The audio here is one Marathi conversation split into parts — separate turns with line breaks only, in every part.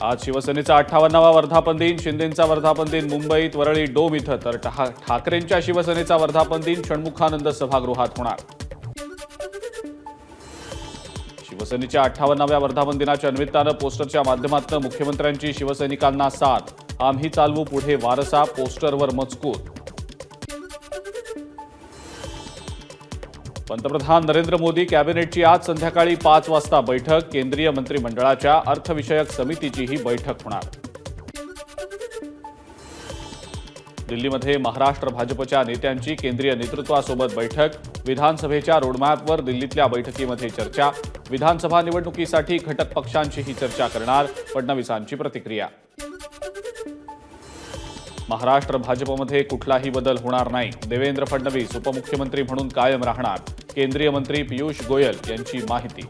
आज शिवसेनेचा 58वा वर्धापन दिन, शिंदेंचा वर्धापन दिन मुंबईत वरळी डोम इथं, तर ठाकरेंच्या शिवसेनेचा वर्धापन दिन षण्मुखानंद सभागृहात होणार। शिवसेनेच्या 58व्या वर्धापन दिनाच्या निमित्तानं पोस्टरच्या माध्यमातून मुख्यमंत्र्यांची शिवसैनिकांना साथ, आम्ही चालवू पुढे वारसा, पोस्टरवर मजकूर। पंतप्रधान नरेंद्र मोदी कॅबिनेटची आज संध्याकाळी 5 वाजता बैठक, केंद्रीय मंत्रिमंडळाच्या अर्थविषयक समितीची ही बैठक होणार। दिल्लीमध्ये महाराष्ट्र भाजपच्या नेत्यांची केंद्रीय नेतृत्वासोबत बैठक, विधानसभेच्या रोडमॅपवर दिल्लीतल्या बैठकीमध्ये चर्चा, विधानसभा निवडणुकीसाठी घटक पक्षांशीही चर्चा करणार, फडणवीसांची प्रतिक्रिया। महाराष्ट्र भाजपमध्ये कुठलाही बदल होणार नाही, देवेंद्र फडणवीस उपमुख्यमंत्री म्हणून कायम राहणार, केंद्रीय मंत्री पियुष गोयल यांची माहिती।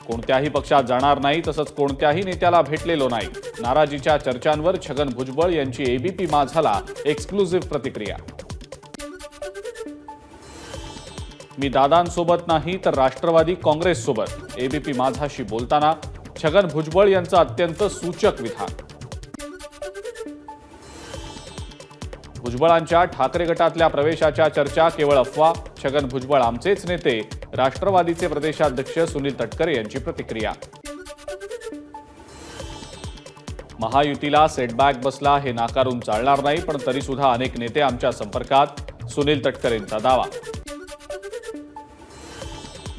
कोणत्याही पक्षात जाणार नाही, तसंच कोणत्याही नेत्याला भेटलेलो नाही, नाराजीच्या चर्चांवर छगन भुजबळ यांची एबीपी माझाला एक्सक्लुझिव्ह प्रतिक्रिया। मी दादांसोबत नाही तर राष्ट्रवादी काँग्रेससोबत, एबीपी माझाशी बोलताना छगन भुजबळ यांचं अत्यंत सूचक विधान। भुजबळांच्या ठाकरे गटातल्या प्रवेशाच्या चर्चा केवळ अफवा, छगन भुजबळ आमचेच नेते, राष्ट्रवादीचे प्रदेशाध्यक्ष सुनील तटकरे यांची प्रतिक्रिया। महायुतीला सेटबॅक बसला हे नाकारून चालणार नाही, पण तरीसुद्धा अनेक नेते आमच्या संपर्कात, सुनील तटकरेंचा दावा।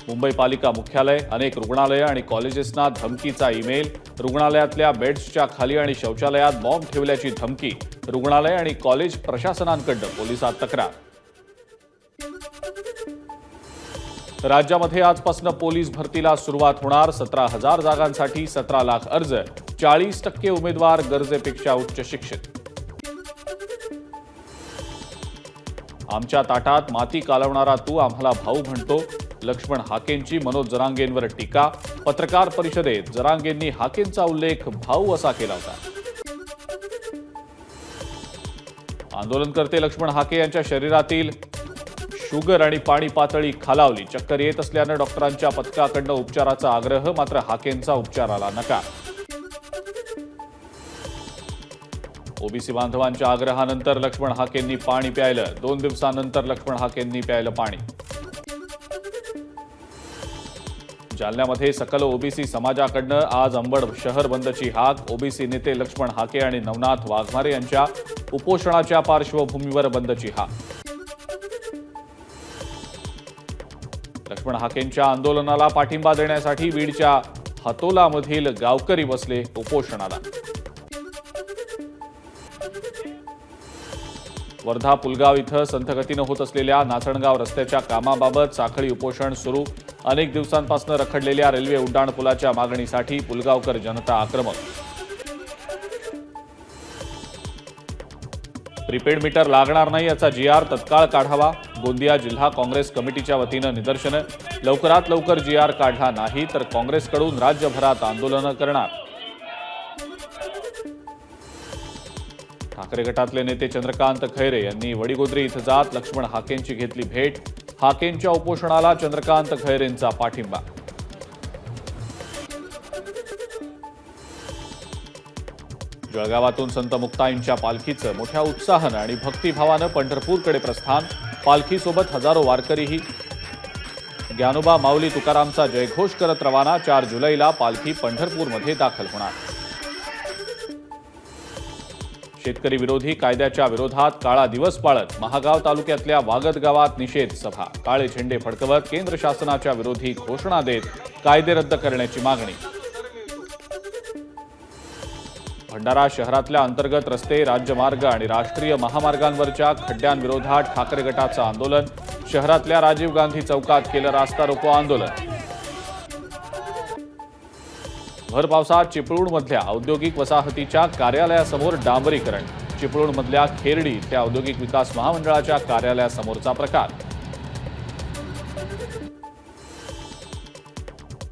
मुंबई पालिका मुख्यालय, अनेक रुग्णालय आणि कॉलेजेसना धमकीचा ईमेल, रुग्णालयातल्या बेड्सच्या खाली आणि शौचालयात बॉम्ब ठेवल्याची धमकी, रुग्णालय आणि कॉलेज प्रशासनांकडून पोलिसात तक्रार। राज्यामध्ये आजपासून पोलीस भरतीला सुरुवात होणार, 17,000 जागांसाठी 17 लाख अर्ज, 40% उमेदवार गरजेपेक्षा उच्च शिक्षित। आमच्या ताटात माती कालवणारा तू आम्हाला भाऊ म्हणतो, लक्ष्मण हाकेंची मनोज जरांगेंवर टीका, पत्रकार परिषदेत जरांगेंनी हाकेंचा उल्लेख भाऊ असा केला होता। आंदोलनकर्ते लक्ष्मण हाके यांच्या शरीरातील शुगर आणि पाणी पातळी खालावली, चक्कर येत असल्यानं डॉक्टरांच्या पथकाकडून उपचाराचा आग्रह, मात्र हाकेंचा उपचाराला नकार। ओबीसी बांधवांच्या आग्रहानंतर लक्ष्मण हाकेंनी पाणी प्यायलं, 2 दिवसांनंतर लक्ष्मण हाकेंनी प्यायलं पाणी। जालन्यामध्ये सकल ओबीसी समाजाकडनं आज अंबड शहर बंदची हाक, ओबीसी नेते लक्ष्मण हाके आणि नवनाथ वाघमारे यांच्या उपोषणाच्या पार्श्वभूमीवर बंदची हाक। लक्ष्मण हाकेंच्या आंदोलनाला पाठिंबा देण्यासाठी बीडच्या हातोलामधील गावकरी बसले उपोषणाला। वर्धा पुलगाव इथं संथ गतीनं होत असलेल्या नाचणगाव रस्त्याच्या कामाबाबत साखळी उपोषण सुरू, अनेक दिवसांपासून रखडलेल्या रेल्वे उड्डाण पुलाच्या मागणीसाठी पुलगावकर जनता आक्रमक। प्रीपेड मीटर लागणार नाही याचा जीआर तत्काळ काढावा, गोंदिया जिल्हा काँग्रेस कमिटीच्या वतीनं निदर्शनं, लवकरात लवकर जीआर काढला नाही तर काँग्रेसकडून राज्यभरात आंदोलनं करणार। ठाकरे गटातले नेते चंद्रकांत खैरे यांनी वडीगोद्री इथं जात लक्ष्मण हाकेंची घेतली भेट, हाकेंच्या उपोषणाला चंद्रकांत खैरेंचा पाठिंबा। जळगावातून संत मुक्ताईंच्या पालखीचं मोठ्या उत्साहानं आणि भक्तिभावानं पंढरपूरकडे प्रस्थान, पालखीसोबत हजारो वारकरीही। ज्ञानोबा माऊली तुकारामचा जयघोष करत रवाना, 4 जुलैला पालखी पंढरपूरमध्ये दाखल होणार। शेतकरी विरोधी कायद्याच्या विरोधात काळा दिवस पाळत महागाव तालुक्यातल्या वागद गावात निषेध सभा, काळे झेंडे फडकवत केंद्र शासनाच्या विरोधी घोषणा देत कायदे रद्द करण्याची मागणी। भंडारा शहरातल्या अंतर्गत रस्ते, राज्यमार्ग आणि राष्ट्रीय महामार्गांवरच्या खड्ड्यांविरोधात ठाकरे गटाचं आंदोलन, शहरातल्या राजीव गांधी चौकात केलं रास्ता रोको आंदोलन। भर पावसात चिपळूणमधल्या औद्योगिक वसाहतीच्या कार्यालयासमोर डांबरीकरण, चिपळूणमधल्या खेरडी त्या औद्योगिक विकास महामंडळाच्या कार्यालयासमोरचा प्रकार।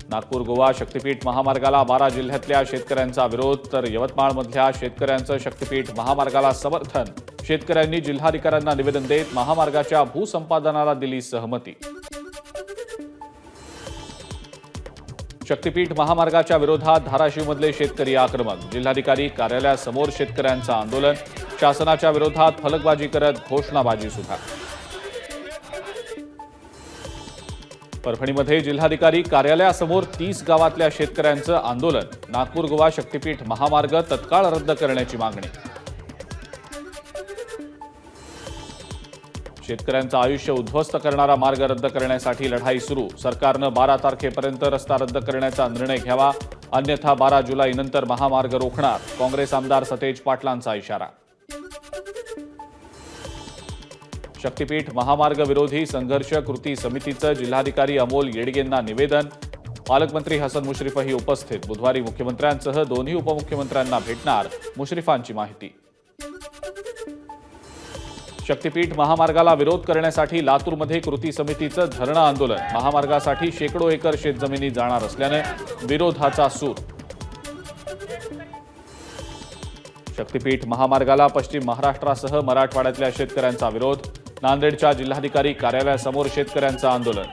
नागपूर गोवा शक्तीपीठ महामार्गाला 12 जिल्ह्यातल्या शेतकऱ्यांचा विरोध, तर यवतमाळमधल्या शेतकऱ्यांचं शक्तीपीठ महामार्गाला समर्थन, शेतकऱ्यांनी जिल्हाधिकाऱ्यांना निवेदन देत महामार्गाच्या भूसंपादनाला दिली सहमती। शक्तीपीठ महामार्गाच्या विरोधात धाराशिवमधले शेतकरी आक्रमक, जिल्हाधिकारी कार्यालयासमोर शेतकऱ्यांचं आंदोलन, शासनाच्या विरोधात फलकबाजी करत घोषणाबाजी सुद्धा। परभणीमध्ये जिल्हाधिकारी कार्यालयासमोर 30 गावातल्या शेतकऱ्यांचं आंदोलन, नागपूर गोवा शक्तीपीठ महामार्ग तत्काळ रद्द करण्याची मागणी। शेतकऱ्यांचं आयुष्य उद्ध्वस्त करणारा मार्ग रद्द करण्यासाठी लढाई सुरू, सरकारनं 12 तारखेपर्यंत रस्ता रद्द करण्याचा निर्णय घ्यावा, अन्यथा 12 जुलैनंतर महामार्ग रोखणार, काँग्रेस आमदार सतेज पाटलांचा इशारा। शक्तीपीठ महामार्ग विरोधी संघर्ष कृती समितीचं जिल्हाधिकारी अमोल येडगेंना निवेदन, पालकमंत्री हसन मुश्रीफही उपस्थित, बुधवारी मुख्यमंत्र्यांसह दोन्ही उपमुख्यमंत्र्यांना भेटणार, मुश्रीफांची माहिती। शक्तीपीठ महामार्गाला विरोध करण्यासाठी लातूरमध्ये कृती समितीचं धरणं आंदोलन, महामार्गासाठी शेकडो एकर शेतजमिनी जाणार असल्याने विरोधाचा सूर। शक्तीपीठ महामार्गाला पश्चिम महाराष्ट्रासह मराठवाड्यातल्या शेतकऱ्यांचा विरोध, नांदेडच्या जिल्हाधिकारी कार्यालयासमोर शेतकऱ्यांचं आंदोलन।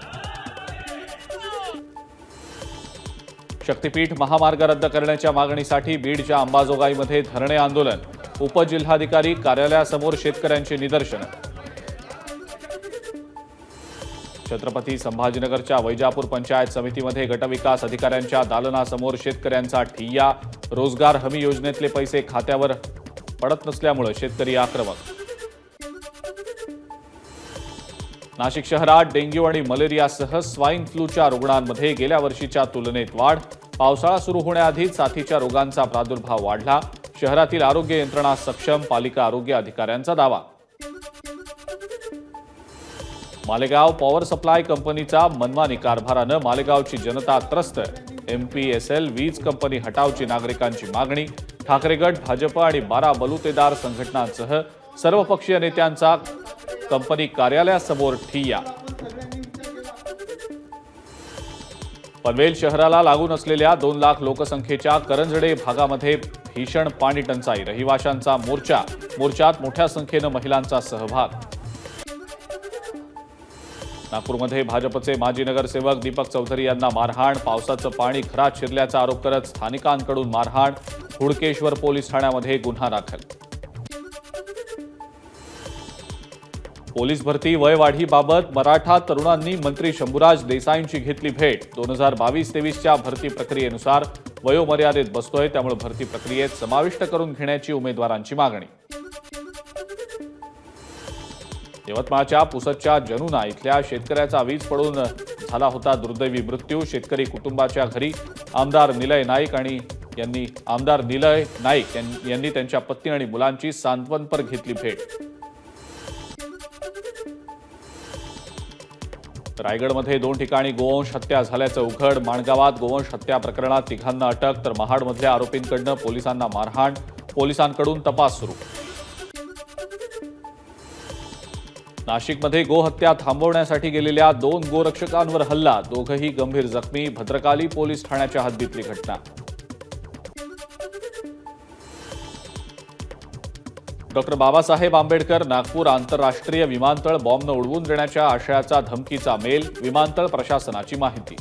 शक्तीपीठ महामार्ग रद्द करण्याच्या मागणीसाठी बीडच्या अंबाजोगाईमध्ये धरणे आंदोलन, उपजिल्हाधिकारी कार्यालयासमोर शेतकऱ्यांची निदर्शनं। छत्रपती संभाजीनगरच्या वैजापूर पंचायत समितीमध्ये गटविकास अधिकाऱ्यांच्या दालनासमोर शेतकऱ्यांचा ठिय्या, रोजगार हमी योजनेतले पैसे खात्यावर पडत नसल्यामुळे शेतकरी आक्रमक। नाशिक शहरात डेंग्यू आणि मलेरियासह स्वाईन फ्लूच्या रुग्णांमध्ये गेल्या वर्षीच्या तुलनेत वाढ, पावसाळा सुरू होण्याआधीच साथीच्या रोगांचा प्रादुर्भाव वाढला, शहरातील आरोग्य यंत्रणा सक्षम, पालिका आरोग्य अधिकाऱ्यांचा दावा। मालेगाव पॉवर सप्लाय कंपनीचा मनमानी कारभारानं मालेगावची जनता त्रस्त, MPSL वीज कंपनी हटावची नागरिकांची मागणी, ठाकरे गट, भाजप आणि 12 बलुतेदार संघटनांसह सर्वपक्षीय नेत्यांचा कंपनी कार्यालयासमोर ठिय्या। पनवेल शहराला लागून असलेल्या 2 लाख लोकसंख्येच्या करंजडे भागामध्ये भीषण पाणी टंचाई, रहिवाशांचा मोर्चा, मोर्चात मोठ्या संख्येनं महिलांचा सहभाग। नागपूरमध्ये भाजपचे माजी नगरसेवक दीपक चौधरी यांना मारहाण, पावसाचं पाणी घरात शिरल्याचा आरोप करत स्थानिकांकडून मारहाण, हुडकेश्वर पोलीस ठाण्यामध्ये गुन्हा दाखल। पोलीस भरती वयवाढीबाबत मराठा तरुणांनी मंत्री शंभूराज देसाईंची घेतली भेट, 2022-23च्या भरती प्रक्रियेनुसार वयोमर्यादेत बसतोय, त्यामुळे भरती प्रक्रियेत समाविष्ट करून घेण्याची उमेदवारांची मागणी। यवतमाळच्या पुसदच्या जनुना इथल्या शेतकऱ्याचा वीज पडून झाला होता दुर्दैवी मृत्यू, शेतकरी कुटुंबाच्या घरी आमदार निलय नाईक यांनी त्यांच्या पत्नी आणि मुलांची सांत्वनपर घेतली भेट। रायगडमध्ये 2 ठिकाणी गोवंश हत्या झाल्याचं उघड, माणगावात गोवंश हत्या प्रकरणात 3घांना अटक, तर महाडमधल्या आरोपींकडून पोलिसांना मारहाण, पोलिसांकडून तपास सुरू। नाशिकमध्ये गोहत्या थांबवण्यासाठी गेलेल्या 2 गोरक्षकांवर हल्ला, दोघंही गंभीर जखमी, भद्रकाली पोलीस ठाण्याच्या हद्दीतली घटना। डॉक्टर बाबासाहेब आंबेडकर नागपूर आंतरराष्ट्रीय विमानतळ बॉम्बनं उडवून देण्याच्या आशयाचा धमकीचा मेल, विमानतळ प्रशासनाची माहिती।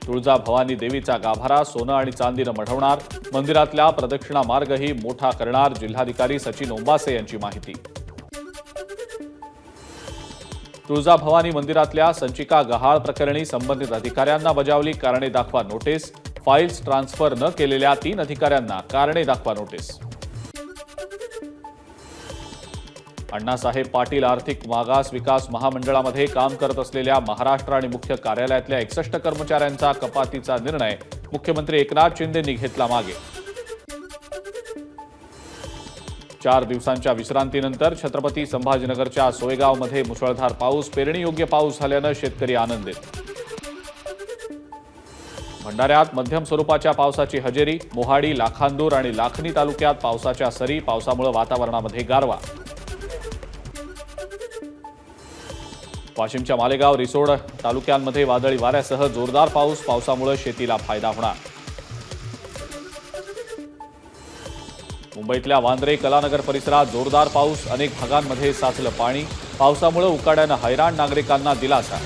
तुळजाभवानी देवीचा गाभारा सोनं आणि चांदीनं मढवणार, मंदिरातल्या प्रदक्षिणा मार्गही मोठा करणार, जिल्हाधिकारी सचिन ओंबासे यांची माहिती। तुळजाभवानी मंदिरातल्या संचिका गहाळ प्रकरणी संबंधित अधिकाऱ्यांना बजावली कारणे दाखवा नोटीस, फाईल्स ट्रान्सफर न केलेल्या 3 अधिकाऱ्यांना कारणे दाखवा नोटीस। अण्णासाहेब पाटील आर्थिक मागास विकास महामंडळामध्ये काम करत असलेल्या महाराष्ट्र आणि मुख्य कार्यालयातल्या 61 कर्मचाऱ्यांचा कपातीचा निर्णय मुख्यमंत्री एकनाथ शिंदेंनी घेतला मागे। 4 दिवसांच्या विश्रांतीनंतर छत्रपती संभाजीनगरच्या सोयगावमध्ये मुसळधार पाऊस, पेरणीयोग्य पाऊस झाल्यानं शेतकरी आनंदित। भंडाऱ्यात मध्यम स्वरूपाच्या पावसाची हजेरी, मोहाडी, लाखांदूर आणि लाखनी तालुक्यात पावसाच्या सरी, पावसामुळे वातावरणामध्ये गारवा। वाशिमच्या मालेगाव, रिसोड तालुक्यांमध्ये वादळी वाऱ्यासह जोरदार पाऊस, पावसामुळे शेतीला फायदा होणार। मुंबईतल्या वांद्रे, कलानगर परिसरात जोरदार पाऊस, अनेक भागांमध्ये साचलं पाणी, पावसामुळे उकाड्यानं हैराण, नागरिकांना दिलासा।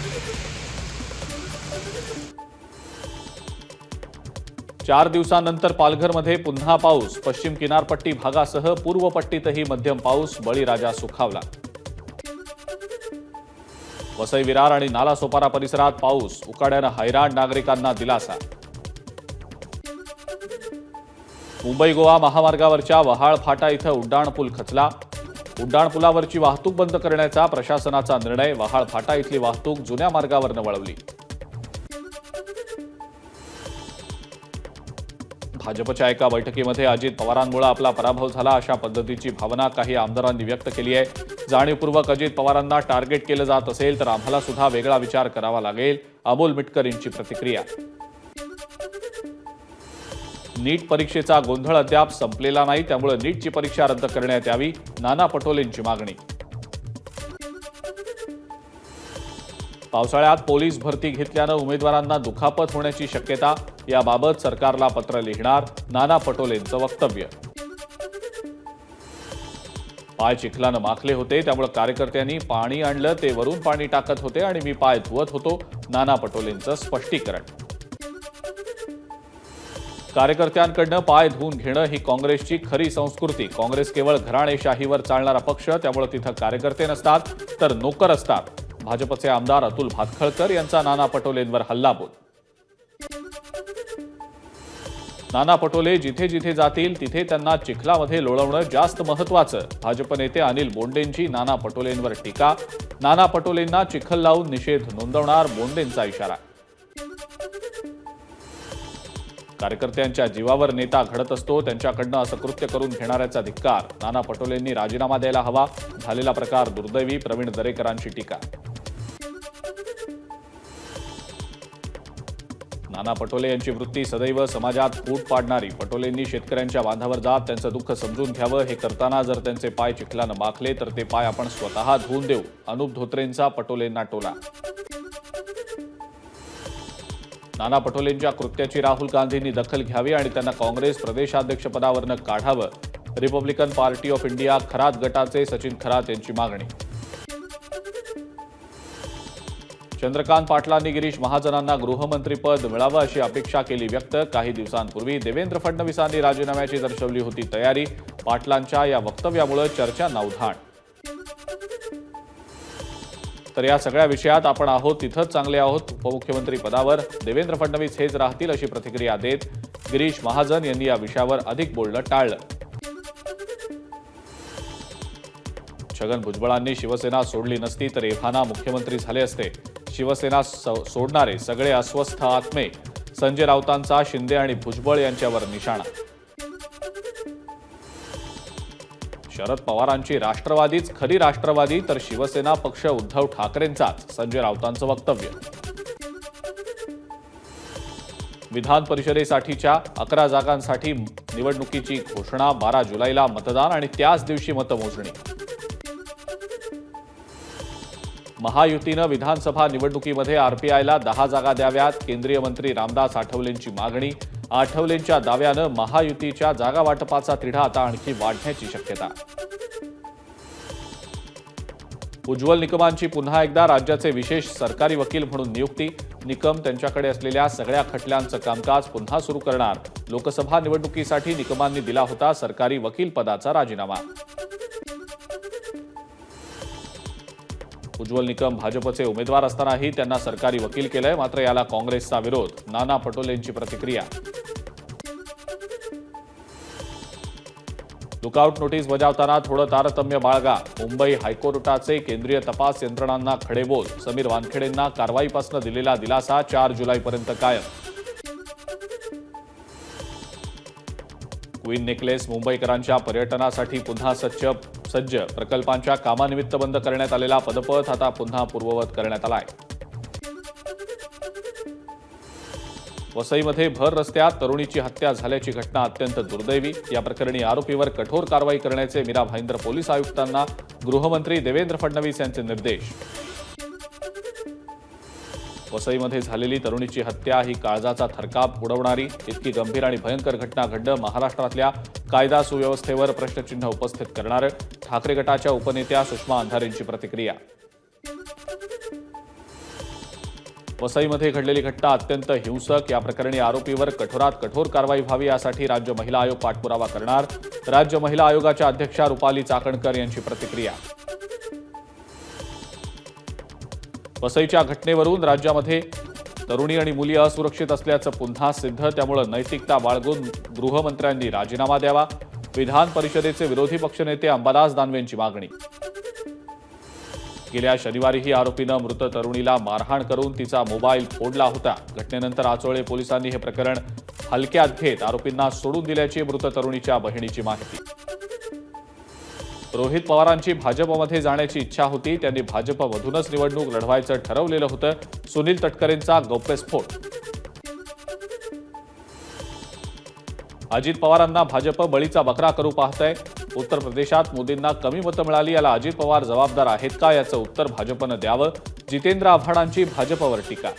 4 दिवसांनंतर पालघरमध्ये पुन्हा पाऊस. पश्चिम किनारपट्टी भागासह पूर्व पट्टीतही मध्यम पाऊस. बळीराजा सुखावला. वसई विरार आणि नालासोपारा परिसरात पाऊस. उकाड्यानं हैराण, नागरिकांना दिलासा. मुंबई गोवा महामार्गावरच्या वहाळ फाटा इथं उड्डाणपूल खचला. उड्डाणपुलावरची वाहतूक बंद करण्याचा प्रशासनाचा निर्णय. वहाळ फाटा इथली वाहतूक जुन्या मार्गावरनं वळवली. भाजपच्या एका बैठकीमध्ये अजित पवारांमुळे आपला पराभव झाला अशा पद्धतीची भावना काही आमदारांनी व्यक्त केली आहे. जाणीवपूर्वक अजित पवारांना टार्गेट केलं जात असेल तर आम्हाला सुद्धा वेगळा विचार करावा लागेल. अमोल मिटकर यांची प्रतिक्रिया. नीट परीक्षेचा गोंधळ अद्याप संपलेला नाही, त्यामुळे नीटची परीक्षा रद्द करण्यात यावी. नाना पटोलेंची मागणी. पावसाळ्यात पोलीस भरती घेतल्यानं उमेदवारांना दुखापत होण्याची शक्यता. याबाबत सरकारला पत्र लिहिणार. नाना पटोलेंचं वक्तव्य. पाय चिखलानं माखले होते, त्यामुळे कार्यकर्त्यांनी पाणी आणलं, ते वरून पाणी टाकत होते आणि मी पाय धुवत होतो. नाना पटोलेंचं स्पष्टीकरण. कार्यकर्त्यांकडनं पाय धुवून घेणं ही काँग्रेसची खरी संस्कृती. काँग्रेस केवळ घराणेशाहीवर चालणारा पक्ष, त्यामुळे तिथं कार्यकर्ते नसतात तर नोकर असतात. भाजपचे आमदार अतुल भातखळकर यांचा नाना पटोलेंवर हल्लाबोल. नाना पटोले जिथे जिथे जातील तिथे त्यांना चिखलामध्ये लोळवणं जास्त महत्वाचं. भाजप नेते अनिल बोंडेंची नाना पटोलेंवर टीका. नाना पटोलेंना चिखल लावून निषेध नोंदवणार, बोंडेंचा इशारा. कार्यकर्त्यांच्या जीवावर नेता घडत असतो, त्यांच्याकडनं असं कृत्य करून घेणाऱ्याचा धिक्कार. नाना पटोलेंनी राजीनामा द्यायला हवा. झालेला प्रकार दुर्दैवी, प्रवीण दरेकरांची टीका. नाना पटोले यांची वृत्ती सदैव समाजात फूट पाडणारी. पटोलेंनी शेतकऱ्यांच्या बांधावर जात त्यांचं दुःख समजून घ्यावं. हे करताना जर त्यांचे पाय चिखलानं माखले तर ते पाय आपण स्वतः धुवून देऊ. अनुप धोत्रेंचा पटोलेंना टोला. नाना पटोलेंच्या कृत्याची राहुल गांधींनी दखल घ्यावी आणि त्यांना काँग्रेस प्रदेशाध्यक्षपदावरनं काढावं. Republican party of India Kharat गटाचे सचिन खरात यांची मागणी. चंद्रकांत पाटलांनी गिरीश महाजनांना गृहमंत्रीपद मिळावं अशी अपेक्षा केली व्यक्त. काही दिवसांपूर्वी देवेंद्र फडणवीसांनी राजीनाम्याची दर्शवली होती तयारी. पाटलांच्या या वक्तव्यामुळे चर्चांना उधाण. तर या सगळ्या विषयात आपण आहोत तिथंच चांगले आहोत. उपमुख्यमंत्री पदावर देवेंद्र फडणवीस हेच राहतील अशी प्रतिक्रिया देत गिरीश महाजन यांनी या विषयावर अधिक बोलणं टाळलं. छगन भुजबळांनी शिवसेना सोडली नसती तर एव्हाना मुख्यमंत्री झाले असते. शिवसेना सोडणारे सगळे अस्वस्थ आत्मे. संजय राऊतांचा शिंदे आणि भुजबळ यांच्यावर निशाणा. शरद पवारांची राष्ट्रवादीच खरी राष्ट्रवादी तर शिवसेना पक्ष उद्धव ठाकरेंचाच. संजय राऊतांचं वक्तव्य. विधान परिषदेसाठीच्या 11 जागांसाठी निवडणुकीची घोषणा. 12 जुलैला मतदान आणि त्याच दिवशी मतमोजणी. महायुतीनं विधानसभा निवडणुकीमध्ये आरपीआयला 10 जागा द्याव्यात. केंद्रीय मंत्री रामदास आठवलेंची मागणी. आठवलेंच्या दाव्यानं महायुतीच्या जागा वाटपाचा तिढा आता आणखी वाढण्याची शक्यता. उज्ज्वल निकमांची पुन्हा एकदा राज्याचे विशेष सरकारी वकील म्हणून नियुक्ती. निकम त्यांच्याकडे असलेल्या सगळ्या खटल्यांचं कामकाज पुन्हा सुरू करणार. लोकसभा निवडणुकीसाठी निकमांनी दिला होता सरकारी वकील पदाचा राजीनामा. उज्ज्वल निकम भाजपचे उमेदवार असतानाही त्यांना सरकारी वकील केलंय, मात्र याला काँग्रेसचा विरोध. नाना पटोलेंची प्रतिक्रिया. लुकआउट नोटीस बजावताना थोडं तारतम्य बाळगा. मुंबई हायकोर्टाचे केंद्रीय तपास यंत्रणांना खडेबोल. समीर वानखेडेंना कारवाईपासून दिलेला दिलासा 4 जुलैपर्यंत कायम. क्वीन नेकलेस मुंबईकरांच्या पर्यटनासाठी पुन्हा सज्ज. प्रकल्पांच्या कामानिमित्त बंद करण्यात आलेला पदपथ आता पुन्हा पूर्ववत करण्यात आलाय. वसईमध्ये भर रस्त्यात तरुणीची हत्या झाल्याची घटना अत्यंत दुर्दैवी. या प्रकरणी आरोपीवर कठोर कारवाई करण्याचे मीरा भाईंदर पोलीस आयुक्तांना गृहमंत्री देवेंद्र फडणवीस यांचे निर्देश. वसईमध्ये झालेली तरुणीची हत्या ही काळजाचा थरकाप उडवणारी. इतकी गंभीर आणि भयंकर घटना घडणं महाराष्ट्रातल्या कायदा सुव्यवस्थेवर प्रश्नचिन्ह उपस्थित करणारं. ठाकरे गटाच्या उपनेत्या सुषमा अंधारेंची प्रतिक्रिया. वसईमध्ये घडलेली घटना अत्यंत हिंसक. या प्रकरणी आरोपीवर कठोरात कठोर कारवाई व्हावी यासाठी राज्य महिला आयोग पाठपुरावा करणार. राज्य महिला आयोगाच्या अध्यक्षा रुपाली चाकणकर यांची प्रतिक्रिया. वसईच्या घटनेवरून राज्यामध्ये तरुणी आणि मुली असुरक्षित असल्याचं पुन्हा सिद्ध. त्यामुळे नैतिकता बाळगून गृहमंत्र्यांनी राजीनामा द्यावा. विधान परिषदेचे विरोधी पक्षनेते अंबादास दानवेंची मागणी. गेल्या शनिवारीही आरोपीनं मृत तरुणीला मारहाण करून तिचा मोबाईल फोडला होता. घटनेनंतर आचोळे पोलिसांनी हे प्रकरण हलक्यात घेत आरोपींना सोडून दिल्याची मृत तरुणीच्या बहिणीची माहिती. रोहित पवारांची भाजपमध्ये जाण्याची इच्छा होती. त्यांनी भाजपमधूनच निवडणूक लढवायचं ठरवलेलं होतं. सुनील तटकरेंचा गौप्यस्फोट. अजित पवारांना भाजप बळीचा बकरा करू पाहतंय. उत्तर प्रदेशात मोदींना कमी मतं मिळाली, याला अजित पवार जबाबदार आहेत का, याचं उत्तर भाजपनं द्यावं. जितेंद्र आव्हाडांची भाजपवर टीका.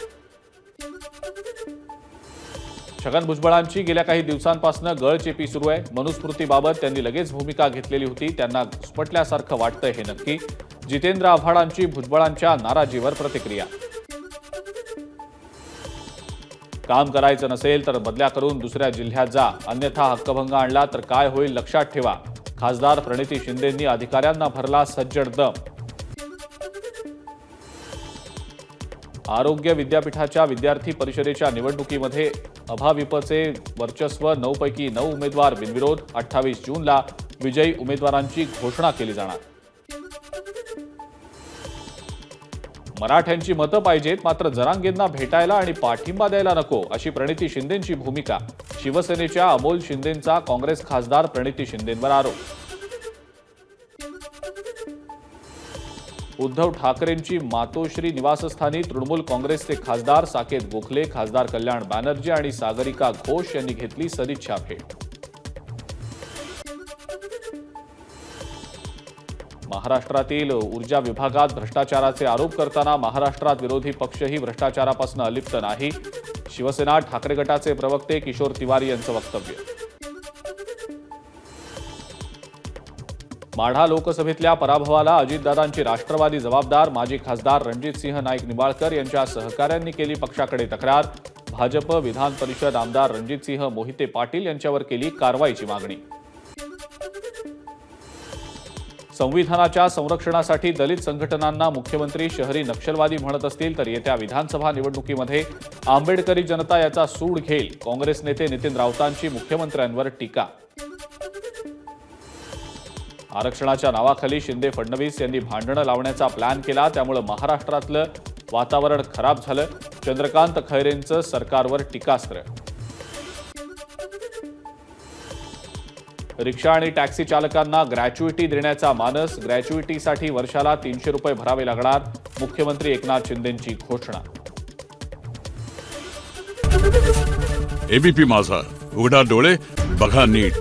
छगन भुजबळांची गेल्या काही दिवसांपासून गळचेपी सुरू आहे. मनुस्मृतीबाबत त्यांनी लगेच भूमिका घेतलेली होती. त्यांना घुसपटल्यासारखं वाटतंय हे नक्की. जितेंद्र आव्हाडांची भुजबळांच्या नाराजीवर प्रतिक्रिया. काम करायचं नसेल तर बदल्या करून दुसऱ्या जिल्ह्यात जा, अन्यथा हक्कभंग आणला तर काय होईल लक्षात ठेवा. खासदार प्रणिती शिंदेंनी अधिकाऱ्यांना भरला सज्जड दम. आरोग्य विद्यापीठाच्या विद्यार्थी परिषदेच्या निवडणुकीमध्ये अभाविपचे वर्चस्व. 9 पैकी 9 उमेदवार बिनविरोध. 28 जूनला विजयी उमेदवारांची घोषणा केली जाणार. मराठ्यांची मतं पाहिजेत, मात्र जरांगेंना भेटायला आणि पाठिंबा द्यायला नको, अशी प्रणिती शिंदेंची भूमिका. शिवसेनेच्या अमोल शिंदेंचा काँग्रेस खासदार प्रणिती शिंदेंवर आरोप. उद्धव ठाकरेंची मातोश्री निवासस्थानी तृणमूल काँग्रेसचे खासदार साकेत गोखले, खासदार कल्याण बॅनर्जी आणि सागरिका घोष यांनी घेतली सदिच्छा भेट. महाराष्ट्रातील ऊर्जा विभागात भ्रष्टाचाराचे आरोप करताना महाराष्ट्रात विरोधी पक्षही भ्रष्टाचारापासून अलिप्त नाही. शिवसेना ठाकरे गटाचे प्रवक्ते किशोर तिवारी यांचं वक्तव्य. माढा लोकसभेतल्या पराभवाला अजितदादांची राष्ट्रवादी जबाबदार. माजी खासदार रणजितसिंह नाईक निंबाळकर यांच्या सहकाऱ्यांनी केली पक्षाकडे तक्रार. भाजप विधान परिषद आमदार रणजितसिंह मोहिते पाटील यांच्यावर केली कारवाईची मागणी. संविधानाच्या संरक्षणासाठी दलित संघटनांना मुख्यमंत्री शहरी नक्षलवादी म्हणत असतील तर येत्या विधानसभा निवडणुकीमध्ये आंबेडकरी जनता याचा सूड घेईल. काँग्रेस नेते नितीन राऊतांची मुख्यमंत्र्यांवर टीका. आरक्षणाच्या नावाखाली शिंदे फडणवीस यांनी भांडणं लावण्याचा प्लॅन केला, त्यामुळे महाराष्ट्रातलं वातावरण खराब झालं. चंद्रकांत खैरेंचं सरकारवर टीकास्त्र. रिक्षा आणि टॅक्सी चालकांना ग्रॅच्युइटी देण्याचा मानस. ग्रॅच्युइटीसाठी वर्षाला 300 रुपये भरावे लागणार. मुख्यमंत्री एकनाथ शिंदेंची घोषणा.
एबीपी माझा, उघडा डोळे बघा नीट.